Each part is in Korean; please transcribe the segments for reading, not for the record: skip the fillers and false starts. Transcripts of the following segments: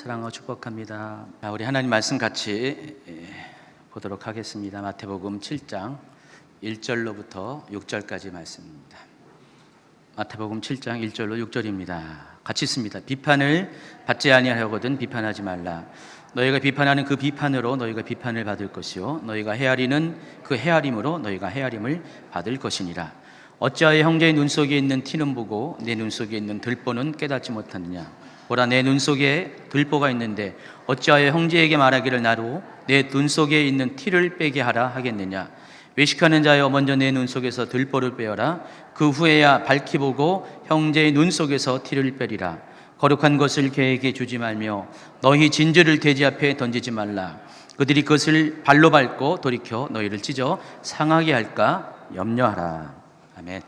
사랑하고 축복합니다. 우리 하나님 말씀 같이 보도록 하겠습니다. 마태복음 7장 1절로부터 6절까지 말씀입니다. 마태복음 7장 1절로 6절입니다. 같이 읽습니다. 비판을 받지 아니하려거든 비판하지 말라. 너희가 비판하는 그 비판으로 너희가 비판을 받을 것이요 너희가 헤아리는 그 헤아림으로 너희가 헤아림을 받을 것이니라. 어찌하여 형제의 눈 속에 있는 티는 보고 내 눈 속에 있는 들보는 깨닫지 못하느냐. 보라, 내 눈 속에 들보가 있는데 어찌하여 형제에게 말하기를 나로 내 눈 속에 있는 티를 빼게 하라 하겠느냐. 외식하는 자여, 먼저 내 눈 속에서 들보를 빼어라. 그 후에야 밝히 보고 형제의 눈 속에서 티를 빼리라. 거룩한 것을 개에게 주지 말며 너희 진주를 돼지 앞에 던지지 말라. 그들이 그것을 발로 밟고 돌이켜 너희를 찢어 상하게 할까 염려하라. 아멘.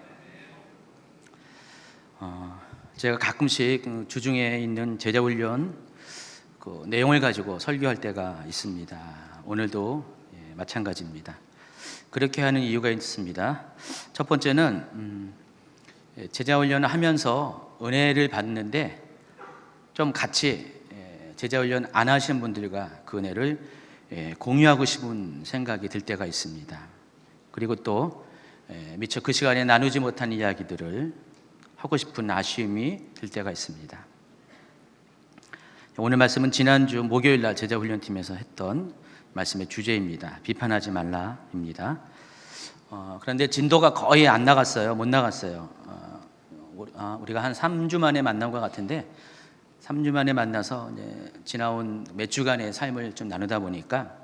제가 가끔씩 주중에 있는 제자훈련 그 내용을 가지고 설교할 때가 있습니다. 오늘도 마찬가지입니다. 그렇게 하는 이유가 있습니다. 첫 번째는 제자훈련을 하면서 은혜를 받는데 좀 같이 제자훈련 안 하신 분들과 그 은혜를 공유하고 싶은 생각이 들 때가 있습니다. 그리고 또 미처 그 시간에 나누지 못한 이야기들을 하고 싶은 아쉬움이 들 때가 있습니다. 오늘 말씀은 지난주 목요일 날 제자훈련팀에서 했던 말씀의 주제입니다. 비판하지 말라입니다. 그런데 진도가 거의 안 나갔어요. 못 나갔어요. 우리가 한 3주 만에 만난 것 같은데 3주 만에 만나서 이제 지나온 몇 주간의 삶을 좀 나누다 보니까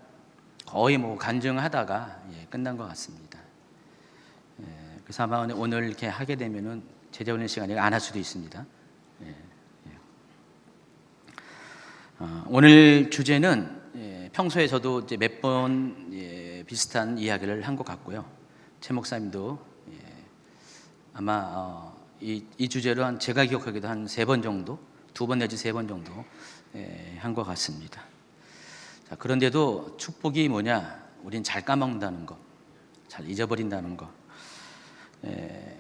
거의 간증하다가 끝난 것 같습니다. 그래서 아마 오늘 이렇게 하게 되면은 제자훈련 시간에 안 할 수도 있습니다. 오늘 주제는 평소에 저도 이제 몇 번 비슷한 이야기를 한 것 같고요. 최 목사님도 아마 이 주제로 제가 기억하기도 한 3번 정도, 2번 내지 3번 정도 한 것 같습니다. 자, 그런데도 축복이 뭐냐? 우린 잘 까먹는다는 거, 잘 잊어버린다는 거.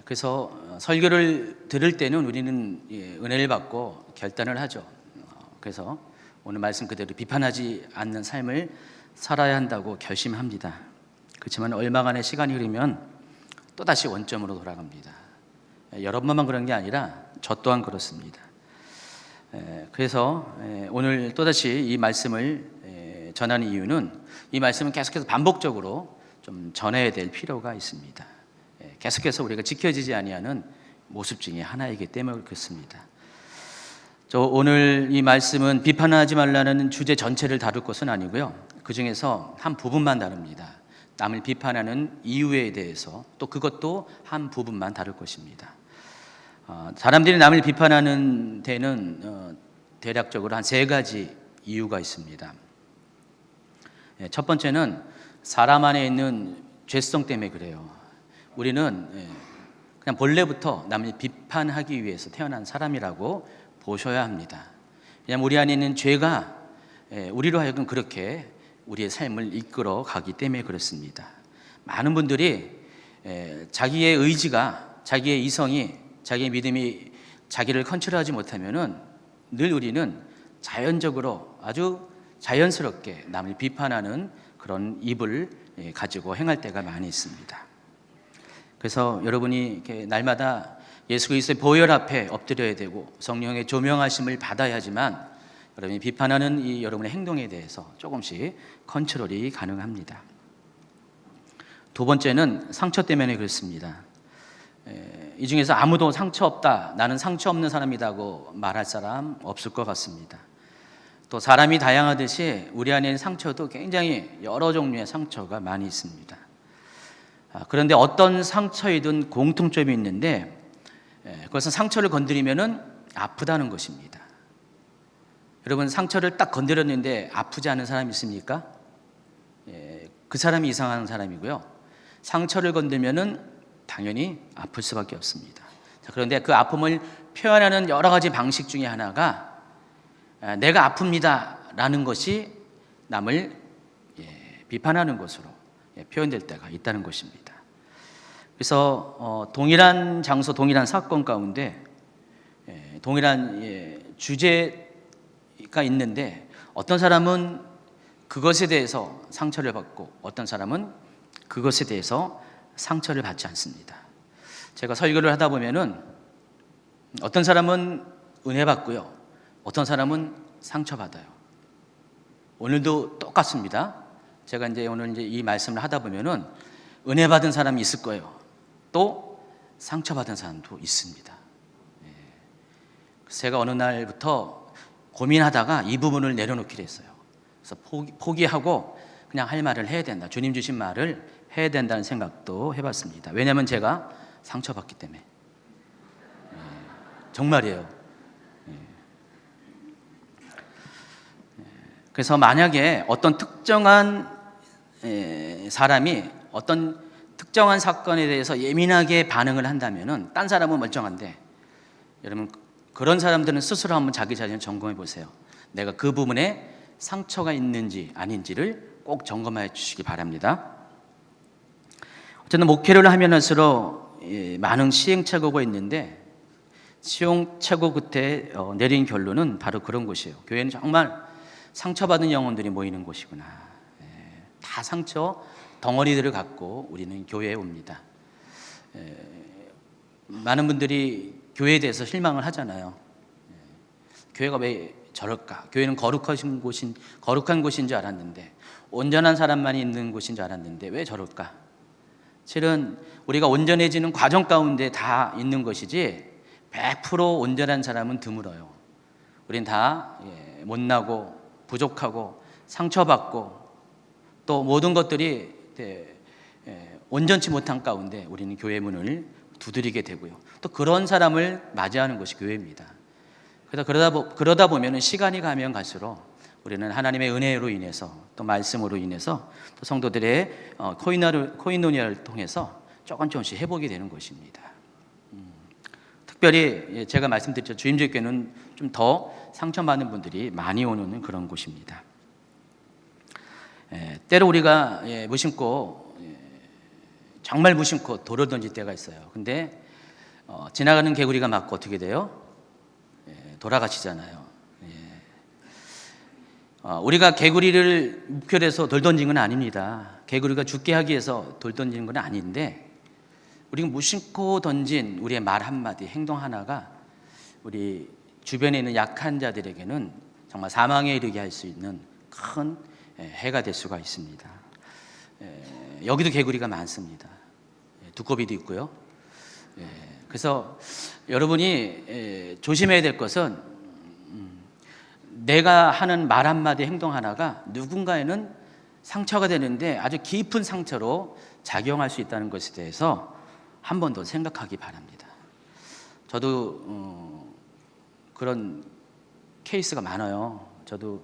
그래서 설교를 들을 때는 우리는 은혜를 받고 결단을 하죠. 그래서 오늘 말씀 그대로 비판하지 않는 삶을 살아야 한다고 결심합니다. 그렇지만 얼마간의 시간이 흐르면 또다시 원점으로 돌아갑니다. 여러분만 그런 게 아니라 저 또한 그렇습니다. 그래서 오늘 또다시 이 말씀을 전하는 이유는 이 말씀은 계속해서 반복적으로 좀 전해야 될 필요가 있습니다. 계속해서 우리가 지켜지지 아니하는 모습 중에 하나이기 때문에 그렇습니다. 오늘 이 말씀은 비판하지 말라는 주제 전체를 다룰 것은 아니고요. 그 중에서 한 부분만 다룹니다. 남을 비판하는 이유에 대해서 또 그것도 한 부분만 다룰 것입니다. 사람들이 남을 비판하는 데는 대략적으로 한 3가지 이유가 있습니다. 첫 번째는 사람 안에 있는 죄성 때문에 그래요. 우리는 그냥 본래부터 남을 비판하기 위해서 태어난 사람이라고 보셔야 합니다. 왜냐하면 우리 안에 있는 죄가 우리로 하여금 그렇게 우리의 삶을 이끌어 가기 때문에 그렇습니다. 많은 분들이 자기의 의지가, 자기의 이성이, 자기의 믿음이 자기를 컨트롤하지 못하면은 늘 우리는 자연적으로 아주 자연스럽게 남을 비판하는 그런 입을 가지고 행할 때가 많이 있습니다. 그래서 여러분이 이렇게 날마다 예수 그리스도의 보혈 앞에 엎드려야 되고 성령의 조명하심을 받아야 하지만 여러분이 비판하는 이 여러분의 행동에 대해서 조금씩 컨트롤이 가능합니다. 2번째는 상처 때문에 그렇습니다. 이 중에서 아무도 상처 없다, 나는 상처 없는 사람이라고 말할 사람 없을 것 같습니다. 또 사람이 다양하듯이 우리 안에 있는 상처도 굉장히 여러 종류의 상처가 많이 있습니다. 그런데 어떤 상처이든 공통점이 있는데 그것은 상처를 건드리면은 아프다는 것입니다. 여러분, 상처를 딱 건드렸는데 아프지 않은 사람이 있습니까? 그 사람이 이상한 사람이고요. 상처를 건들면은 당연히 아플 수밖에 없습니다. 그런데 그 아픔을 표현하는 여러 가지 방식 중에 하나가 내가 아픕니다 라는 것이 남을 비판하는 것으로 표현될 때가 있다는 것입니다. 그래서 동일한 장소, 동일한 사건 가운데 동일한 주제 있는데 어떤 사람은 그것에 대해서 상처를 받고 어떤 사람은 그것에 대해서 상처를 받지 않습니다. 제가 설교를 하다 보면은 어떤 사람은 은혜 받고요, 어떤 사람은 상처 받아요. 오늘도 똑같습니다. 제가 이제 오늘 이 말씀을 하다 보면은 은혜 받은 사람이 있을 거예요. 또 상처 받은 사람도 있습니다. 제가 어느 날부터 고민하다가 이 부분을 내려놓기로 했어요. 그래서 포기하고 그냥 할 말을 해야 된다. 주님 주신 말을 해야 된다는 생각도 해봤습니다. 왜냐하면 제가 상처받기 때문에. 정말이에요. 그래서 만약에 어떤 특정한 사람이 어떤 특정한 사건에 대해서 예민하게 반응을 한다면은 딴 사람은 멀쩡한데, 여러분 그런 사람들은 스스로 한번 자기 자신을 점검해 보세요. 내가 그 부분에 상처가 있는지 아닌지를 꼭 점검해 주시기 바랍니다. 어쨌든 목회를 하면 할수록 많은 시행착오가 있는데 시행착오 끝에 내린 결론은 바로 그런 것이에요. 교회는 정말 상처받은 영혼들이 모이는 곳이구나. 다 상처 덩어리들을 갖고 우리는 교회에 옵니다. 많은 분들이 교회에 대해서 실망을 하잖아요. 교회가 왜 저럴까? 교회는 거룩한 곳인 줄 알았는데, 온전한 사람만이 있는 곳인 줄 알았는데 왜 저럴까? 실은 우리가 온전해지는 과정 가운데 다 있는 것이지 100% 온전한 사람은 드물어요. 우린 다 못나고 부족하고 상처받고 또 모든 것들이 온전치 못한 가운데 우리는 교회 문을 두드리게 되고요. 또 그런 사람을 맞이하는 것이 교회입니다. 그래서 그러다 보면 시간이 가면 갈수록 우리는 하나님의 은혜로 인해서 또 말씀으로 인해서 또 성도들의 코이노니아를 통해서 조금씩 회복이 되는 것입니다. 특별히 제가 말씀드렸죠. 주임제 교회는 좀 더 상처받는 분들이 많이 오는 그런 곳입니다. 때로 우리가 무심코 정말 무심코 돌을 던질 때가 있어요. 근데 지나가는 개구리가 맞고 어떻게 돼요? 돌아가시잖아요. 우리가 개구리를 목표로 해서 돌 던진 건 아닙니다. 개구리가 죽게 하기 위해서 돌 던지는 건 아닌데, 우리가 무심코 던진 우리의 말 한마디, 행동 하나가 우리 주변에 있는 약한 자들에게는 정말 사망에 이르게 할 수 있는 큰 해가 될 수가 있습니다. 여기도 개구리가 많습니다. 두꺼비도 있고요. 그래서 여러분이 조심해야 될 것은 내가 하는 말 한마디, 행동 하나가 누군가에는 상처가 되는데 아주 깊은 상처로 작용할 수 있다는 것에 대해서 한 번 더 생각하기 바랍니다. 저도 그런 케이스가 많아요. 저도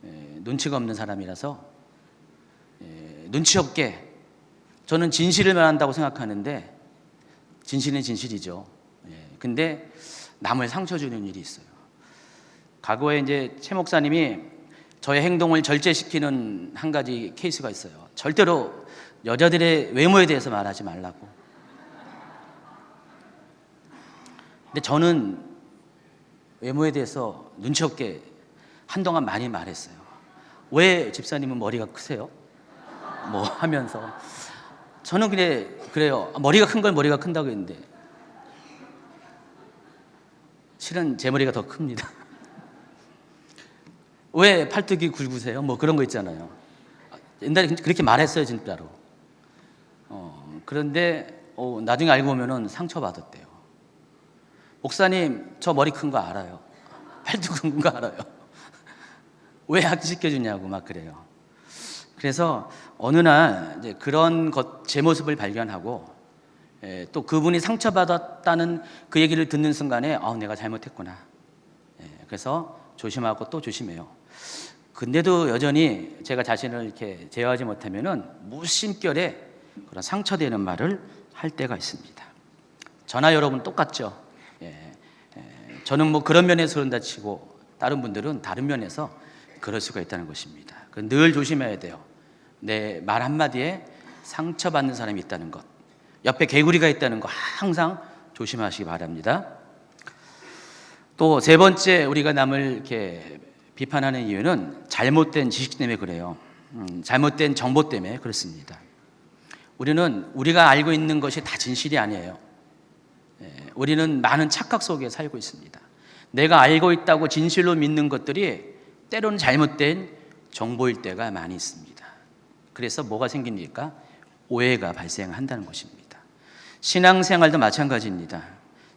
눈치가 없는 사람이라서 눈치 없게 저는 진실을 말한다고 생각하는데 진실은 진실이죠. 근데 남을 상처 주는 일이 있어요. 과거에 이제 최 목사님이 저의 행동을 절제시키는 한 가지 케이스가 있어요. 절대로 여자들의 외모에 대해서 말하지 말라고. 근데 저는 외모에 대해서 눈치 없게 한동안 많이 말했어요. 왜 집사님은 머리가 크세요? 뭐 하면서 저는 그래요. 머리가 큰 걸 머리가 큰다고 했는데 실은 제 머리가 더 큽니다. 왜 팔뚝이 굵으세요? 뭐 그런 거 있잖아요. 옛날에 그렇게 말했어요, 진짜로. 그런데 나중에 알고 보면은 상처받았대요. 목사님, 저 머리 큰 거 알아요. 팔뚝 큰 거 알아요. 왜 학시켜주냐고 막 그래요. 그래서 어느 날 이제 그런 제 모습을 발견하고 또 그분이 상처받았다는 그 얘기를 듣는 순간에 내가 잘못했구나. 그래서 조심하고 또 조심해요. 근데도 여전히 제가 자신을 이렇게 제어하지 못하면은 무심결에 그런 상처되는 말을 할 때가 있습니다. 저나 여러분 똑같죠. 저는 뭐 그런 면에서 그런다 치고 다른 분들은 다른 면에서 그럴 수가 있다는 것입니다. 늘 조심해야 돼요. 내 말 한마디에 상처받는 사람이 있다는 것, 옆에 개구리가 있다는 거 항상 조심하시기 바랍니다. 또 세 번째, 우리가 남을 이렇게 비판하는 이유는 잘못된 지식 때문에 그래요. 잘못된 정보 때문에 그렇습니다. 우리는 우리가 알고 있는 것이 다 진실이 아니에요. 우리는 많은 착각 속에 살고 있습니다. 내가 알고 있다고 진실로 믿는 것들이 때로는 잘못된 정보일 때가 많이 있습니다. 그래서 뭐가 생깁니까? 오해가 발생한다는 것입니다. 신앙생활도 마찬가지입니다.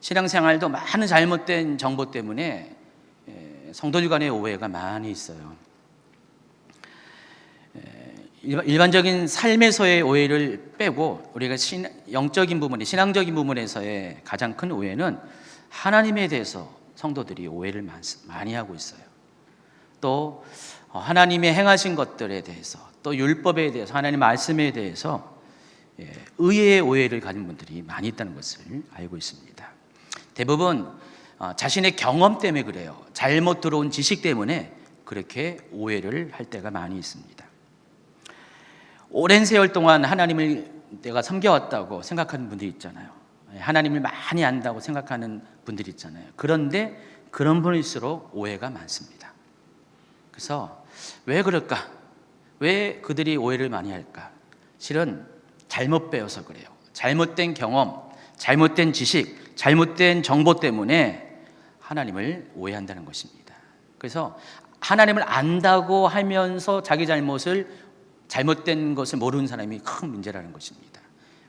신앙생활도 많은 잘못된 정보 때문에 성도들 간의 오해가 많이 있어요. 일반적인 삶에서의 오해를 빼고 우리가 영적인 부분에, 신앙적인 부분에서의 가장 큰 오해는 하나님에 대해서 성도들이 오해를 많이 하고 있어요. 또 하나님의 행하신 것들에 대해서, 또 율법에 대해서, 하나님 말씀에 대해서 의외의 오해를 가진 분들이 많이 있다는 것을 알고 있습니다. 대부분 자신의 경험 때문에 그래요. 잘못 들어온 지식 때문에 그렇게 오해를 할 때가 많이 있습니다. 오랜 세월 동안 하나님을 내가 섬겨왔다고 생각하는 분들이 있잖아요. 하나님을 많이 안다고 생각하는 분들이 있잖아요. 그런데 그런 분일수록 오해가 많습니다. 그래서 왜 그럴까? 왜 그들이 오해를 많이 할까? 실은 잘못 배워서 그래요. 잘못된 경험, 잘못된 지식, 잘못된 정보 때문에 하나님을 오해한다는 것입니다. 그래서 하나님을 안다고 하면서 자기 잘못된 것을 모르는 사람이 큰 문제라는 것입니다.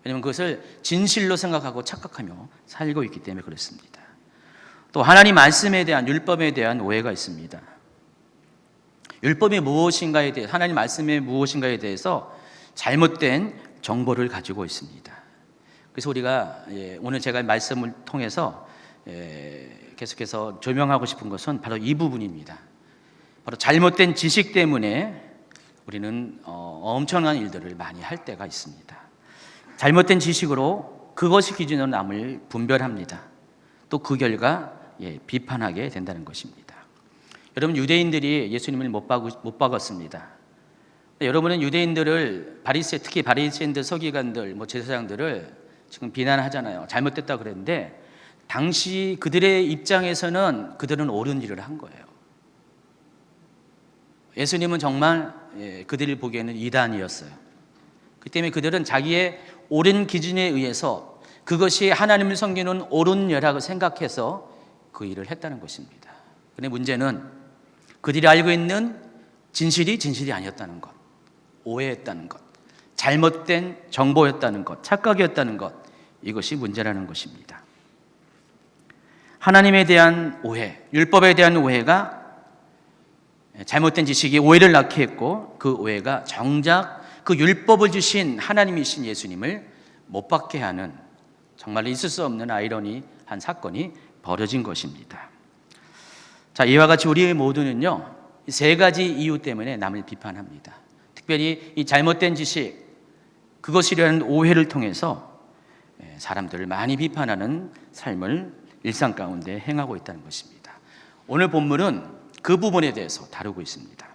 왜냐하면 그것을 진실로 생각하고 착각하며 살고 있기 때문에 그렇습니다. 또 하나님 말씀에 대한, 율법에 대한 오해가 있습니다. 율법이 무엇인가에 대해, 하나님 말씀이 무엇인가에 대해서 잘못된 정보를 가지고 있습니다. 그래서 우리가 오늘 제가 말씀을 통해서 계속해서 조명하고 싶은 것은 바로 이 부분입니다. 바로 잘못된 지식 때문에 우리는 엄청난 일들을 많이 할 때가 있습니다. 잘못된 지식으로 그것이 기준으로 남을 분별합니다. 또 그 결과 비판하게 된다는 것입니다. 여러분, 유대인들이 예수님을 못 박았습니다. 여러분은 유대인들을 특히 바리새인들, 서기관들, 제사장들을 지금 비난하잖아요. 잘못됐다 그랬는데 당시 그들의 입장에서는 그들은 옳은 일을 한 거예요. 예수님은 정말 그들이 보기에는 이단이었어요. 그 때문에 그들은 자기의 옳은 기준에 의해서 그것이 하나님을 섬기는 옳은 일이라고 생각해서 그 일을 했다는 것입니다. 그런데 문제는 그들이 알고 있는 진실이 아니었다는 것, 오해했다는 것, 잘못된 정보였다는 것, 착각이었다는 것, 이것이 문제라는 것입니다. 하나님에 대한 오해, 율법에 대한 오해가 잘못된 지식이 오해를 낳게 했고, 그 오해가 정작 그 율법을 주신 하나님이신 예수님을 못 받게 하는, 정말 있을 수 없는 아이러니한 사건이 벌어진 것입니다. 자, 이와 같이 우리 모두는요, 세 가지 이유 때문에 남을 비판합니다. 특별히 이 잘못된 지식, 그것이라는 오해를 통해서 사람들을 많이 비판하는 삶을 일상 가운데 행하고 있다는 것입니다. 오늘 본문은 그 부분에 대해서 다루고 있습니다.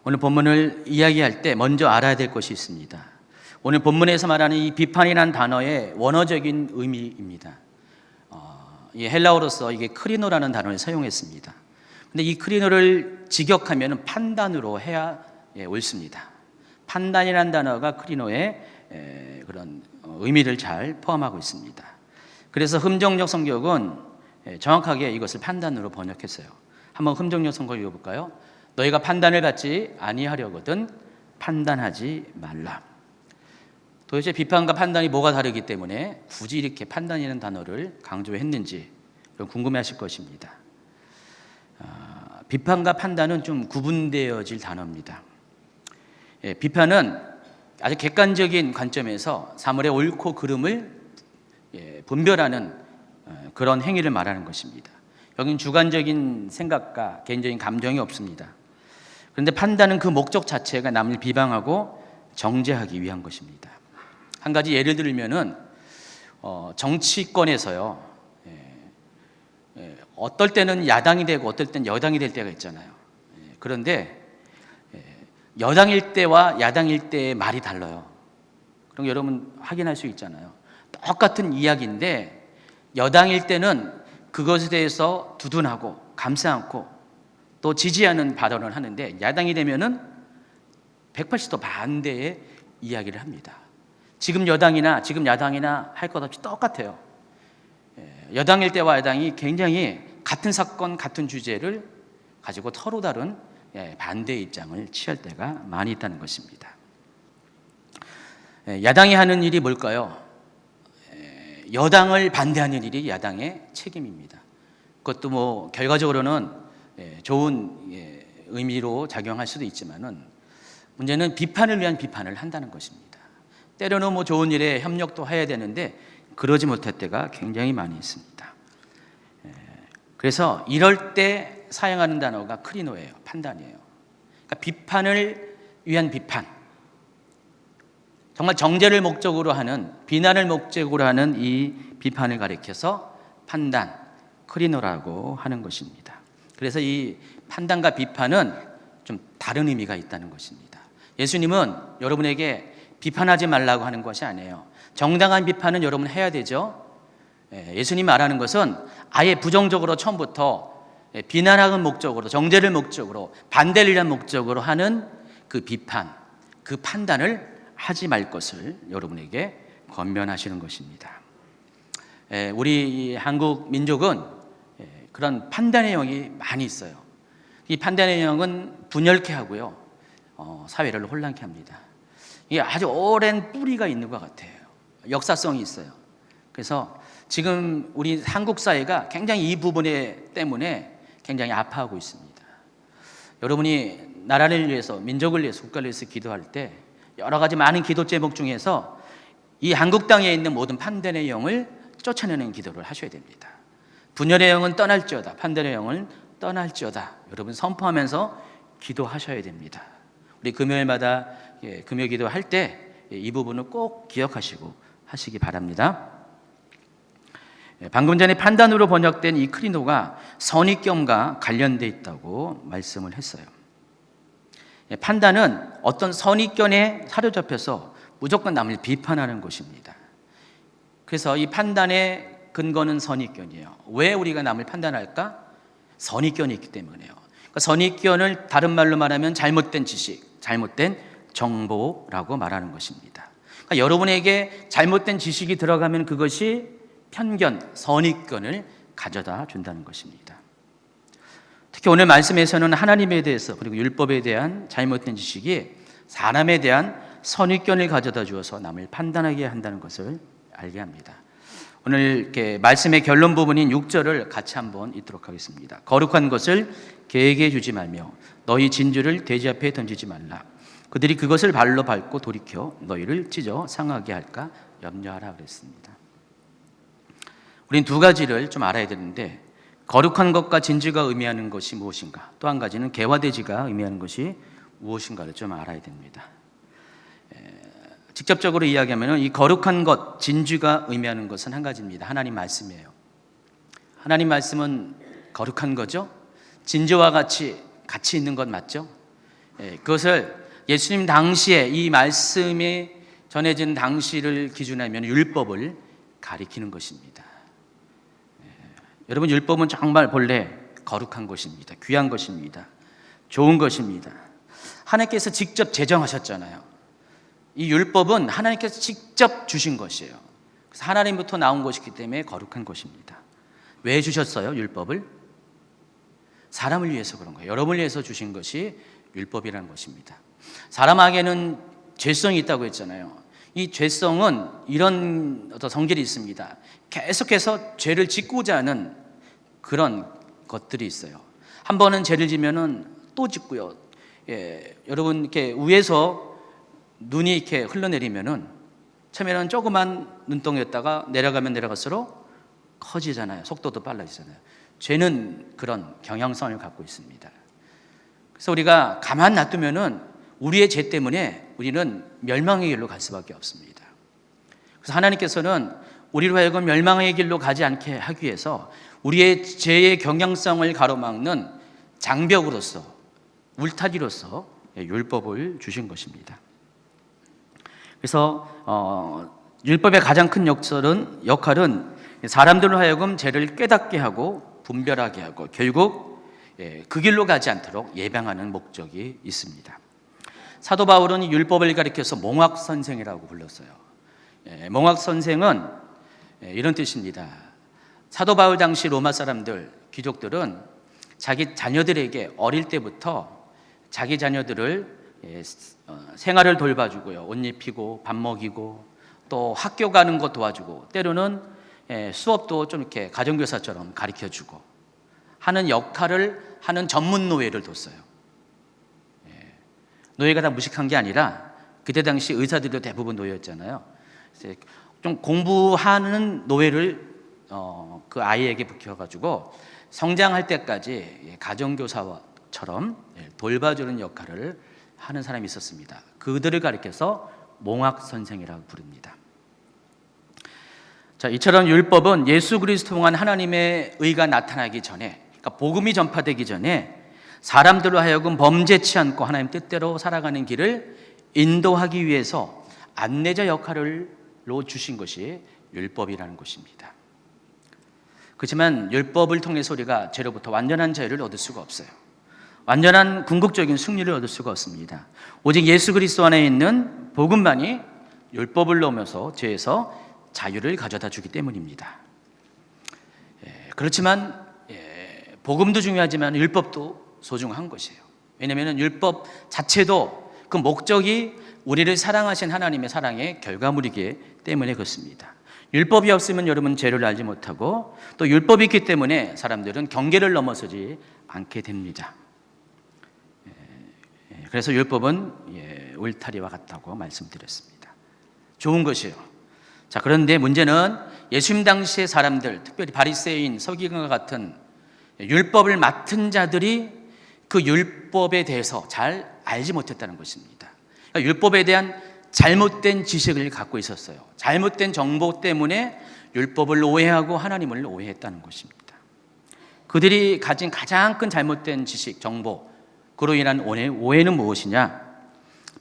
오늘 본문을 이야기할 때 먼저 알아야 될 것이 있습니다. 오늘 본문에서 말하는 이 비판이라는 단어의 원어적인 의미입니다. 이 헬라어로서 이게 크리노라는 단어를 사용했습니다. 근데 이 크리노를 직역하면 판단으로 해야 옳습니다. 판단이라는 단어가 크리노의 그런 의미를 잘 포함하고 있습니다. 그래서 흠정역 성경은 정확하게 이것을 판단으로 번역했어요. 한번 흠정역 성경 읽어볼까요? 너희가 판단을 받지 아니하려거든 판단하지 말라. 도대체 비판과 판단이 뭐가 다르기 때문에 굳이 이렇게 판단이라는 단어를 강조했는지 궁금해하실 것입니다. 비판과 판단은 좀 구분되어질 단어입니다. 비판은 아주 객관적인 관점에서 사물의 옳고 그름을 분별하는 그런 행위를 말하는 것입니다. 여긴 주관적인 생각과 개인적인 감정이 없습니다. 그런데 판단은 그 목적 자체가 남을 비방하고 정죄하기 위한 것입니다. 한 가지 예를 들면은 정치권에서요, 어떨 때는 야당이 되고 어떨 때는 여당이 될 때가 있잖아요. 그런데 여당일 때와 야당일 때의 말이 달라요. 그럼 여러분 확인할 수 있잖아요. 똑같은 이야기인데 여당일 때는 그것에 대해서 두둔하고 감싸 안고 또 지지하는 발언을 하는데 야당이 되면은 180도 반대의 이야기를 합니다. 지금 여당이나 지금 야당이나 할 것 없이 똑같아요. 여당일 때와 야당이 굉장히 같은 사건, 같은 주제를 가지고 서로 다른 반대의 입장을 취할 때가 많이 있다는 것입니다. 야당이 하는 일이 뭘까요? 여당을 반대하는 일이 야당의 책임입니다. 그것도 뭐 결과적으로는 좋은 의미로 작용할 수도 있지만은 문제는 비판을 위한 비판을 한다는 것입니다. 때로는 뭐 좋은 일에 협력도 해야 되는데 그러지 못할 때가 굉장히 많이 있습니다. 그래서 이럴 때 사용하는 단어가 크리노예요. 판단이에요. 그러니까 비판을 위한 비판, 정말 정죄를 목적으로 하는, 비난을 목적으로 하는 이 비판을 가리켜서 판단, 크리노라고 하는 것입니다. 그래서 이 판단과 비판은 좀 다른 의미가 있다는 것입니다. 예수님은 여러분에게 비판하지 말라고 하는 것이 아니에요. 정당한 비판은 여러분 해야 되죠. 예수님이 말하는 것은 아예 부정적으로 처음부터 비난하는 목적으로, 정죄를 목적으로, 반대를 위한 목적으로 하는 그 비판, 그 판단을 하지 말 것을 여러분에게 권면하시는 것입니다. 우리 한국 민족은 그런 판단의 영이 많이 있어요. 이 판단의 영은 분열케 하고요, 사회를 혼란케 합니다. 이게 아주 오랜 뿌리가 있는 것 같아요. 역사성이 있어요. 그래서 지금 우리 한국 사회가 굉장히 이 부분에 때문에 굉장히 아파하고 있습니다. 여러분이 나라를 위해서, 민족을 위해서, 국가를 위해서 기도할 때 여러 가지 많은 기도 제목 중에서 이 한국 땅에 있는 모든 판단의 영을 쫓아내는 기도를 하셔야 됩니다. 분열의 영은 떠날지어다, 판단의 영은 떠날지어다, 여러분 선포하면서 기도하셔야 됩니다. 우리 금요일마다 금요 기도할 때 이 부분을 꼭 기억하시고 하시기 바랍니다. 방금 전에 판단으로 번역된 이 크리노가 선입견과 관련되어 있다고 말씀을 했어요. 판단은 어떤 선입견에 사로잡혀서 무조건 남을 비판하는 것입니다. 그래서 이 판단의 근거는 선입견이에요. 왜 우리가 남을 판단할까? 선입견이 있기 때문에요. 그러니까 선입견을 다른 말로 말하면 잘못된 지식, 잘못된 정보라고 말하는 것입니다. 그러니까 여러분에게 잘못된 지식이 들어가면 그것이 편견, 선입견을 가져다 준다는 것입니다. 특히 오늘 말씀에서는 하나님에 대해서 그리고 율법에 대한 잘못된 지식이 사람에 대한 선입견을 가져다 주어서 남을 판단하게 한다는 것을 알게 합니다. 오늘 이렇게 말씀의 결론 부분인 6절을 같이 한번 읽도록 하겠습니다. 거룩한 것을 개에게 주지 말며 너희 진주를 돼지 앞에 던지지 말라. 그들이 그것을 발로 밟고 돌이켜 너희를 찢어 상하게 할까 염려하라 그랬습니다. 우린 두 가지를 좀 알아야 되는데, 거룩한 것과 진주가 의미하는 것이 무엇인가, 또 한 가지는 개화돼지가 의미하는 것이 무엇인가를 좀 알아야 됩니다. 직접적으로 이야기하면 이 거룩한 것, 진주가 의미하는 것은 한 가지입니다. 하나님 말씀이에요. 하나님 말씀은 거룩한 거죠. 진주와 같이 있는 것 맞죠? 그것을 예수님 당시에 이 말씀이 전해진 당시를 기준으로 하면 율법을 가리키는 것입니다. 여러분, 율법은 정말 본래 거룩한 것입니다. 귀한 것입니다. 좋은 것입니다. 하나님께서 직접 제정하셨잖아요. 이 율법은 하나님께서 직접 주신 것이에요. 그래서 하나님부터 나온 것이기 때문에 거룩한 것입니다. 왜 주셨어요, 율법을? 사람을 위해서 그런 거예요. 여러분을 위해서 주신 것이 율법이라는 것입니다. 사람에게는 죄성이 있다고 했잖아요. 이 죄성은 이런 어떤 성질이 있습니다. 계속해서 죄를 짓고자 하는 그런 것들이 있어요. 한 번은 죄를 지면은 또 짓고요. 여러분 이렇게 위에서 눈이 이렇게 흘러내리면은 처음에는 조그만 눈덩이였다가 내려가면 내려갈수록 커지잖아요. 속도도 빨라지잖아요. 죄는 그런 경향성을 갖고 있습니다. 그래서 우리가 가만 놔두면은 우리의 죄 때문에 우리는 멸망의 길로 갈 수밖에 없습니다. 그래서 하나님께서는 우리로 하여금 멸망의 길로 가지 않게 하기 위해서 우리의 죄의 경향성을 가로막는 장벽으로서, 울타리로서 율법을 주신 것입니다. 그래서 율법의 가장 큰 역할은 사람들로 하여금 죄를 깨닫게 하고 분별하게 하고 결국 그 길로 가지 않도록 예방하는 목적이 있습니다. 사도 바울은 율법을 가리켜서 몽학 선생이라고 불렀어요. 몽학 선생은 이런 뜻입니다. 사도 바울 당시 로마 사람들, 귀족들은 자기 자녀들에게 어릴 때부터 자기 자녀들을 생활을 돌봐주고요, 옷 입히고 밥 먹이고 또 학교 가는 것 도와주고 때로는 수업도 좀 이렇게 가정교사처럼 가르쳐주고 하는 역할을 하는 전문 노예를 뒀어요. 노예가 다 무식한 게 아니라 그때 당시 의사들도 대부분 노예였잖아요. 좀 공부하는 노예를 그 아이에게 붙여가지고 성장할 때까지 가정교사처럼 돌봐주는 역할을 하는 사람이 있었습니다. 그들을 가리켜서 몽학 선생이라고 부릅니다. 자, 이처럼 율법은 예수 그리스도 통한 하나님의 의가 나타나기 전에, 그러니까 복음이 전파되기 전에 사람들로 하여금 범죄치 않고 하나님 뜻대로 살아가는 길을 인도하기 위해서 안내자 역할로 주신 것이 율법이라는 것입니다. 그렇지만 율법을 통해서 우리가 죄로부터 완전한 자유를 얻을 수가 없어요. 완전한 궁극적인 승리를 얻을 수가 없습니다. 오직 예수 그리스도 안에 있는 복음만이 율법을 넘어서 죄에서 자유를 가져다 주기 때문입니다. 그렇지만 복음도 중요하지만 율법도 소중한 것이에요. 왜냐하면 율법 자체도 그 목적이 우리를 사랑하신 하나님의 사랑의 결과물이기 때문에 그렇습니다. 율법이 없으면 여러분 죄를 알지 못하고 또 율법이 있기 때문에 사람들은 경계를 넘어서지 않게 됩니다. 그래서 율법은 울타리와 같다고 말씀드렸습니다. 좋은 것이에요. 자, 그런데 문제는 예수님 당시의 사람들, 특별히 바리새인, 서기관과 같은 율법을 맡은 자들이 그 율법에 대해서 잘 알지 못했다는 것입니다. 그러니까 율법에 대한 잘못된 지식을 갖고 있었어요. 잘못된 정보 때문에 율법을 오해하고 하나님을 오해했다는 것입니다. 그들이 가진 가장 큰 잘못된 지식, 정보, 그로 인한 오해는 무엇이냐?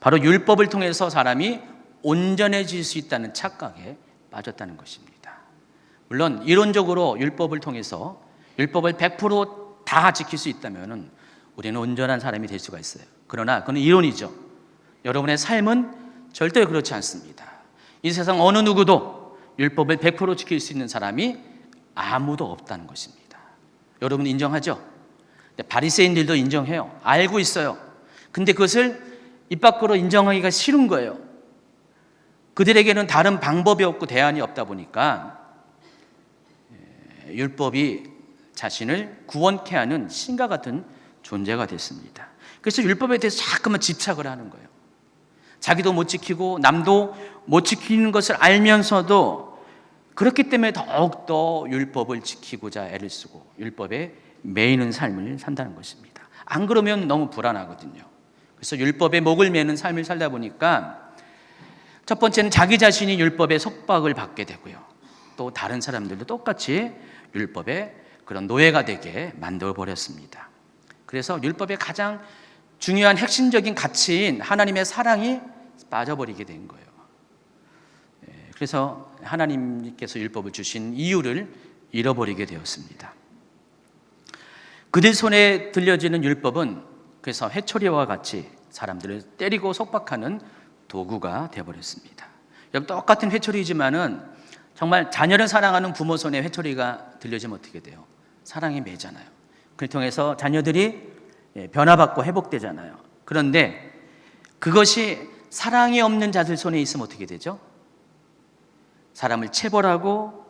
바로 율법을 통해서 사람이 온전해질 수 있다는 착각에 빠졌다는 것입니다. 물론 이론적으로 율법을 통해서 율법을 100%다 지킬 수 있다면 우리는 온전한 사람이 될 수가 있어요. 그러나 그건 이론이죠. 여러분의 삶은 절대 그렇지 않습니다. 이 세상 어느 누구도 율법을 100% 지킬 수 있는 사람이 아무도 없다는 것입니다. 여러분 인정하죠? 바리새인들도 인정해요. 알고 있어요. 근데 그것을 입 밖으로 인정하기가 싫은 거예요. 그들에게는 다른 방법이 없고 대안이 없다 보니까 율법이 자신을 구원케 하는 신과 같은 존재가 됐습니다. 그래서 율법에 대해서 자꾸만 집착을 하는 거예요. 자기도 못 지키고 남도 못 지키는 것을 알면서도 그렇기 때문에 더욱더 율법을 지키고자 애를 쓰고 율법에 매이는 삶을 산다는 것입니다. 안 그러면 너무 불안하거든요. 그래서 율법에 목을 매는 삶을 살다 보니까 첫 번째는 자기 자신이 율법의 속박을 받게 되고요. 또 다른 사람들도 똑같이 율법의 그런 노예가 되게 만들어버렸습니다. 그래서 율법의 가장 중요한 핵심적인 가치인 하나님의 사랑이 빠져버리게 된 거예요. 그래서 하나님께서 율법을 주신 이유를 잃어버리게 되었습니다. 그들 손에 들려지는 율법은 그래서 회초리와 같이 사람들을 때리고 속박하는 도구가 되어버렸습니다. 여러분 똑같은 회초리지만은 정말 자녀를 사랑하는 부모 손에 회초리가 들려지면 어떻게 돼요? 사랑이 매잖아요. 그걸 통해서 자녀들이 변화받고 회복되잖아요. 그런데 그것이 사랑이 없는 자들 손에 있으면 어떻게 되죠? 사람을 체벌하고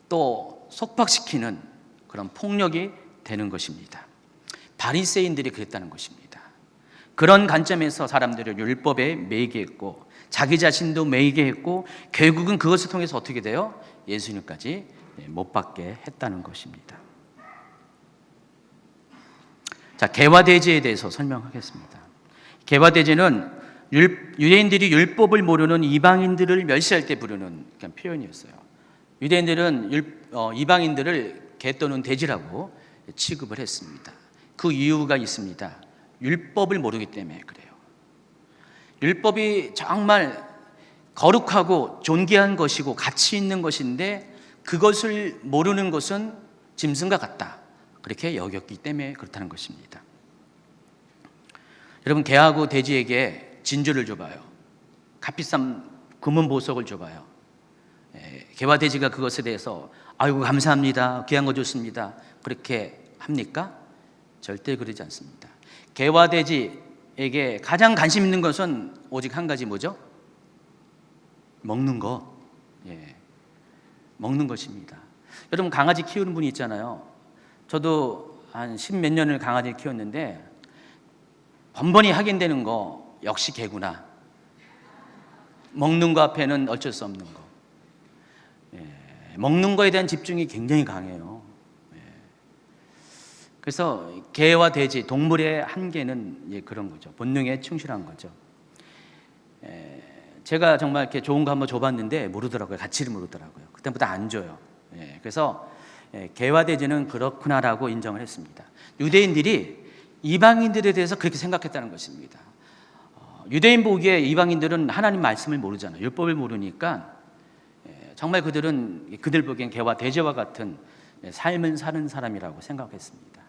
또 속박시키는 그런 폭력이 되는 것입니다. 바리새인들이 그랬다는 것입니다. 그런 관점에서 사람들을 율법에 매이게 했고 자기 자신도 매이게 했고 결국은 그것을 통해서 어떻게 돼요? 예수님까지 못 받게 했다는 것입니다. 자, 개화대제에 대해서 설명하겠습니다. 개화대제는 유대인들이 율법을 모르는 이방인들을 멸시할 때 부르는 표현이었어요. 유대인들은 이방인들을 개 또는 돼지라고 취급을 했습니다. 그 이유가 있습니다. 율법을 모르기 때문에 그래요. 율법이 정말 거룩하고 존귀한 것이고 가치 있는 것인데 그것을 모르는 것은 짐승과 같다. 그렇게 여겼기 때문에 그렇다는 것입니다. 여러분, 개하고 돼지에게 진주를 줘봐요. 값비싼 금은 보석을 줘봐요. 개와 돼지가 그것에 대해서 아이고 감사합니다, 귀한 거 줬습니다, 그렇게 합니까? 절대 그러지 않습니다. 개와 돼지에게 가장 관심 있는 것은 오직 한 가지, 뭐죠? 먹는 거. 먹는 것입니다. 여러분, 강아지 키우는 분이 있잖아요. 저도 한 10몇 년을 강아지를 키웠는데 번번이 확인되는 거, 역시 개구나. 먹는 거 앞에는 어쩔 수 없는 거. 먹는 거에 대한 집중이 굉장히 강해요. 그래서 개와 돼지, 동물의 한계는 그런 거죠. 본능에 충실한 거죠. 제가 정말 이렇게 좋은 거 한번 줘봤는데 모르더라고요. 가치를 모르더라고요. 그때부터 안 줘요. 그래서 개와 돼지는 그렇구나라고 인정을 했습니다. 유대인들이 이방인들에 대해서 그렇게 생각했다는 것입니다. 유대인 보기에 이방인들은 하나님 말씀을 모르잖아요. 율법을 모르니까 정말 그들은 그들 보기엔 개와 돼지와 같은 삶을 사는 사람이라고 생각했습니다.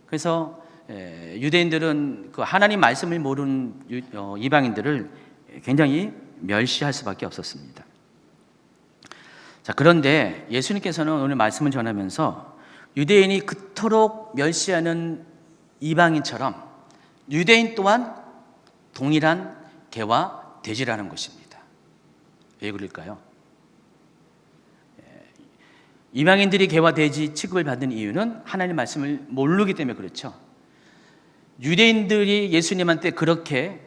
그래서 유대인들은 그 하나님 말씀을 모르는 이방인들을 굉장히 멸시할 수밖에 없었습니다. 자, 그런데 예수님께서는 오늘 말씀을 전하면서 유대인이 그토록 멸시하는 이방인처럼 유대인 또한 동일한 개와 돼지라는 것입니다. 왜 그럴까요? 이방인들이 개와 돼지 취급을 받는 이유는 하나님 말씀을 모르기 때문에 그렇죠. 유대인들이 예수님한테 그렇게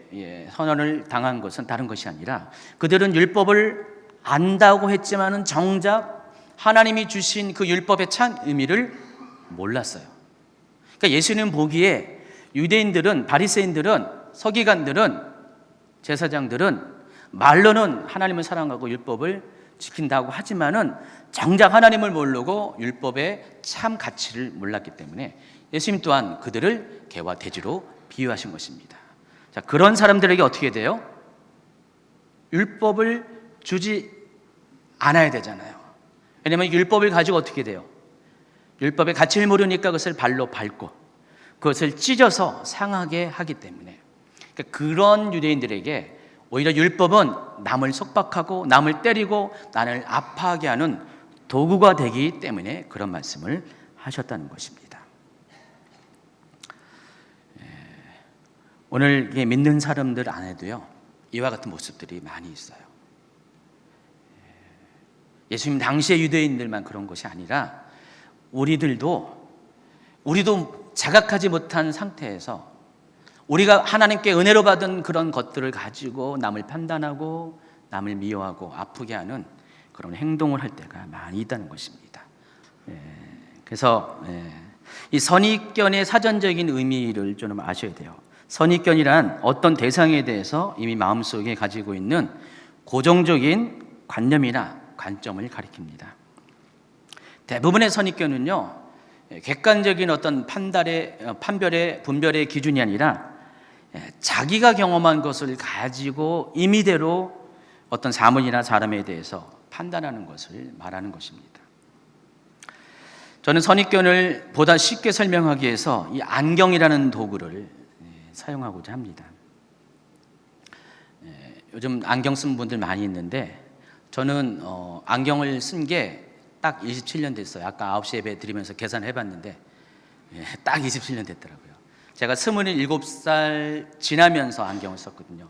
선언을 당한 것은 다른 것이 아니라 그들은 율법을 안다고 했지만은 정작 하나님이 주신 그 율법의 참 의미를 몰랐어요. 그러니까 예수님 보기에 유대인들은, 바리새인들은, 서기관들은, 제사장들은 말로는 하나님을 사랑하고 율법을 지킨다고 하지만은 정작 하나님을 모르고 율법의 참 가치를 몰랐기 때문에 예수님 또한 그들을 개와 돼지로 비유하신 것입니다. 자, 그런 사람들에게 어떻게 돼요? 율법을 주지 않아야 되잖아요. 왜냐하면 율법을 가지고 어떻게 돼요? 율법의 가치를 모르니까 그것을 발로 밟고 그것을 찢어서 상하게 하기 때문에, 그러니까 그런 유대인들에게 오히려 율법은 남을 속박하고 남을 때리고 남을 아파하게 하는 도구가 되기 때문에 그런 말씀을 하셨다는 것입니다. 오늘 믿는 사람들 안에도요, 이와 같은 모습들이 많이 있어요. 예수님 당시의 유대인들만 그런 것이 아니라 우리도 자각하지 못한 상태에서 우리가 하나님께 은혜로 받은 그런 것들을 가지고 남을 판단하고 남을 미워하고 아프게 하는 그런 행동을 할 때가 많이 있다는 것입니다. 그래서 이 선입견의 사전적인 의미를 좀 아셔야 돼요. 선입견이란 어떤 대상에 대해서 이미 마음속에 가지고 있는 고정적인 관념이나 관점을 가리킵니다. 대부분의 선입견은요, 객관적인 어떤 판별의 분별의 기준이 아니라 자기가 경험한 것을 가지고 임의대로 어떤 사물이나 사람에 대해서 판단하는 것을 말하는 것입니다. 저는 선입견을 보다 쉽게 설명하기 위해서 이 안경이라는 도구를 사용하고자 합니다. 요즘 안경 쓴 분들 많이 있는데 저는 안경을 쓴 게 딱 27년 됐어요. 아까 9시 예배 드리면서 계산해 봤는데 딱 27년 됐더라고요. 제가 27살 지나면서 안경을 썼거든요.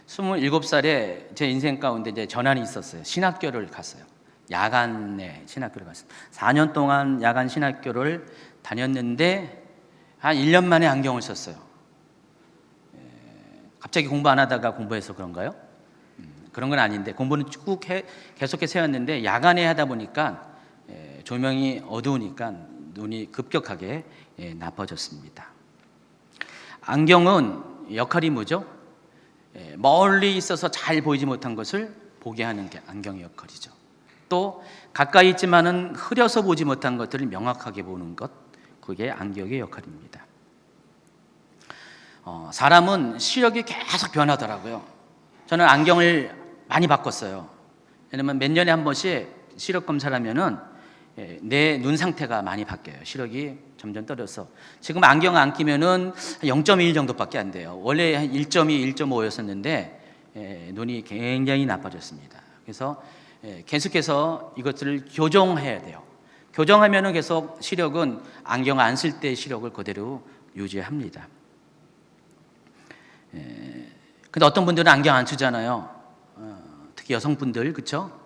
27살에 제 인생 가운데 이제 전환이 있었어요. 신학교를 갔어요. 야간에 신학교를 갔어요. 4년 동안 야간 신학교를 다녔는데 한 1년 만에 안경을 썼어요. 갑자기 공부 안 하다가 공부해서 그런가요? 그런 건 아닌데 공부는 쭉 계속해서 해왔는데 야간에 하다 보니까 조명이 어두우니까 눈이 급격하게 나빠졌습니다. 안경은 역할이 뭐죠? 멀리 있어서 잘 보이지 못한 것을 보게 하는 게 안경의 역할이죠. 또 가까이 있지만은 흐려서 보지 못한 것들을 명확하게 보는 것, 그게 안경의 역할입니다. 사람은 시력이 계속 변하더라고요. 저는 안경을 많이 바꿨어요. 왜냐면 몇 년에 한 번씩 시력 검사를 하면은 내 눈 상태가 많이 바뀌어요. 시력이 점점 떨어져서 지금 안경 안 끼면은 0.1 정도밖에 안 돼요. 원래 한 1.2, 1.5였었는데 눈이 굉장히 나빠졌습니다. 그래서 계속해서 이것들을 교정해야 돼요. 교정하면은 계속 시력은 안경 안 쓸 때 시력을 그대로 유지합니다. 근데 어떤 분들은 안경 안 쓰잖아요. 특히 여성분들, 그렇죠?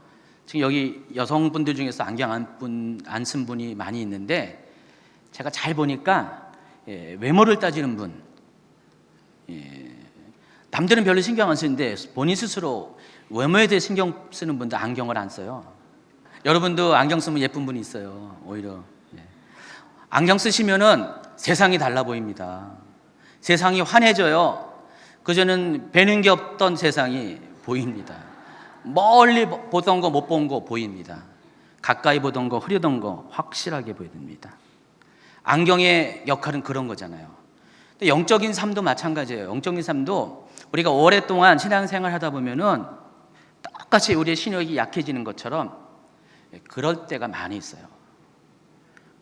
지금 여기 여성분들 중에서 안경 안 쓴 분이 많이 있는데 제가 잘 보니까 외모를 따지는 분, 남들은 별로 신경 안 쓰는데 본인 스스로 외모에 대해 신경 쓰는 분도 안경을 안 써요. 여러분도 안경 쓰면 예쁜 분이 있어요. 오히려 안경 쓰시면은 세상이 달라 보입니다. 세상이 환해져요. 그전에는 뵈는 게 없던 세상이 보입니다. 멀리 보던 거 못 본 거 보입니다. 가까이 보던 거 흐리던 거 확실하게 보입니다. 안경의 역할은 그런 거잖아요. 근데 영적인 삶도 마찬가지예요. 영적인 삶도 우리가 오랫동안 신앙생활 하다 보면은 똑같이 우리의 신력이 약해지는 것처럼 그럴 때가 많이 있어요.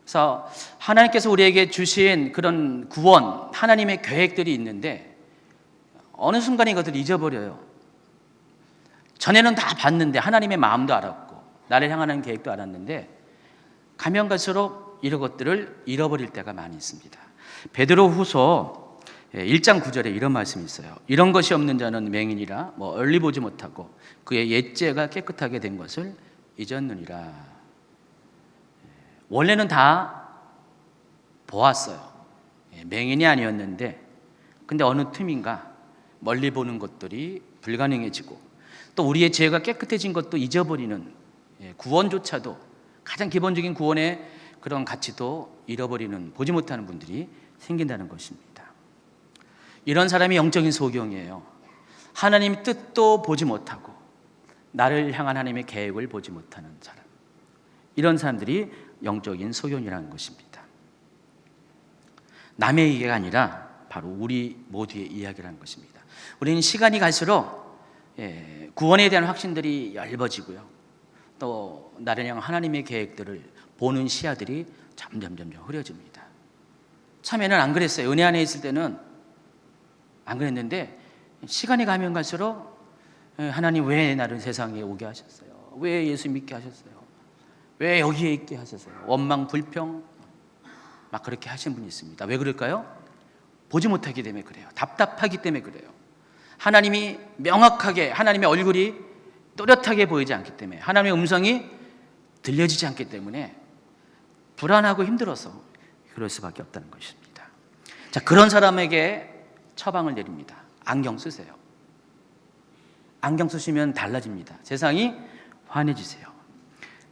그래서 하나님께서 우리에게 주신 그런 구원, 하나님의 계획들이 있는데 어느 순간에 이것들을 잊어버려요. 전에는 다 봤는데 하나님의 마음도 알았고 나를 향하는 계획도 알았는데 가면 갈수록 이런 것들을 잃어버릴 때가 많이 있습니다. 베드로후서 1장 9절에 이런 말씀이 있어요. 이런 것이 없는 자는 맹인이라 멀리 보지 못하고 그의 옛죄가 깨끗하게 된 것을 잊었느니라. 원래는 다 보았어요. 맹인이 아니었는데 근데 어느 틈인가 멀리 보는 것들이 불가능해지고 또 우리의 죄가 깨끗해진 것도 잊어버리는, 구원조차도 가장 기본적인 구원의 그런 가치도 잃어버리는, 보지 못하는 분들이 생긴다는 것입니다. 이런 사람이 영적인 소경이에요. 하나님의 뜻도 보지 못하고 나를 향한 하나님의 계획을 보지 못하는 사람, 이런 사람들이 영적인 소경이라는 것입니다. 남의 얘기가 아니라 바로 우리 모두의 이야기라는 것입니다. 우리는 시간이 갈수록 구원에 대한 확신들이 얇아지고요. 또 나를 향한 하나님의 계획들을 보는 시야들이 점점 흐려집니다. 처음에는 안 그랬어요. 은혜 안에 있을 때는 안 그랬는데 시간이 가면 갈수록 하나님 왜 나를 세상에 오게 하셨어요? 왜 예수 믿게 하셨어요? 왜 여기에 있게 하셨어요? 원망, 불평 막 그렇게 하시는 분이 있습니다. 왜 그럴까요? 보지 못하기 때문에 그래요. 답답하기 때문에 그래요. 하나님이 명확하게, 하나님의 얼굴이 또렷하게 보이지 않기 때문에, 하나님의 음성이 들려지지 않기 때문에 불안하고 힘들어서 그럴 수밖에 없다는 것입니다. 자, 그런 사람에게 처방을 내립니다. 안경 쓰세요. 안경 쓰시면 달라집니다. 세상이 환해지세요.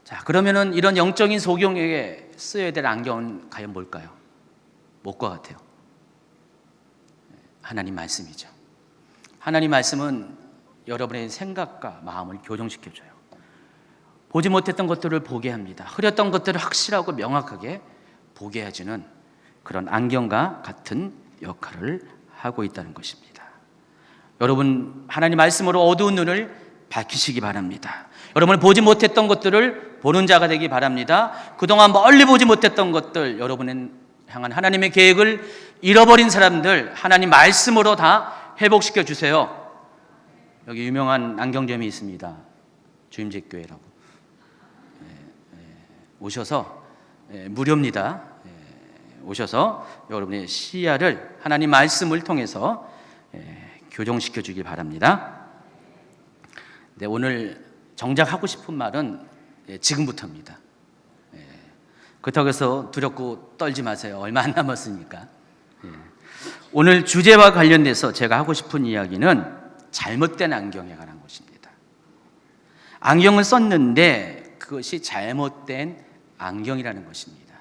자, 그러면은 이런 영적인 소경에게 써야 될 안경은 과연 뭘까요? 뭐과 같아요? 하나님 말씀이죠. 하나님 말씀은 여러분의 생각과 마음을 교정시켜줘요. 보지 못했던 것들을 보게 합니다. 흐렸던 것들을 확실하고 명확하게 보게 해주는 그런 안경과 같은 역할을 하고 있다는 것입니다. 여러분, 하나님 말씀으로 어두운 눈을 밝히시기 바랍니다. 여러분, 보지 못했던 것들을 보는 자가 되기 바랍니다. 그동안 멀리 보지 못했던 것들, 여러분은 향한 하나님의 계획을 잃어버린 사람들, 하나님 말씀으로 다 회복시켜 주세요. 여기 유명한 안경점이 있습니다. 주임제교회라고. 오셔서 무료입니다. 오셔서 여러분의 시야를 하나님 말씀을 통해서 교정시켜 주기 바랍니다. 네, 오늘 정작 하고 싶은 말은 지금부터입니다. 그렇다고 해서 두렵고 떨지 마세요. 얼마 안 남았으니까. 오늘 주제와 관련돼서 제가 하고 싶은 이야기는 잘못된 안경에 관한 것입니다. 안경을 썼는데 그것이 잘못된 안경이라는 것입니다.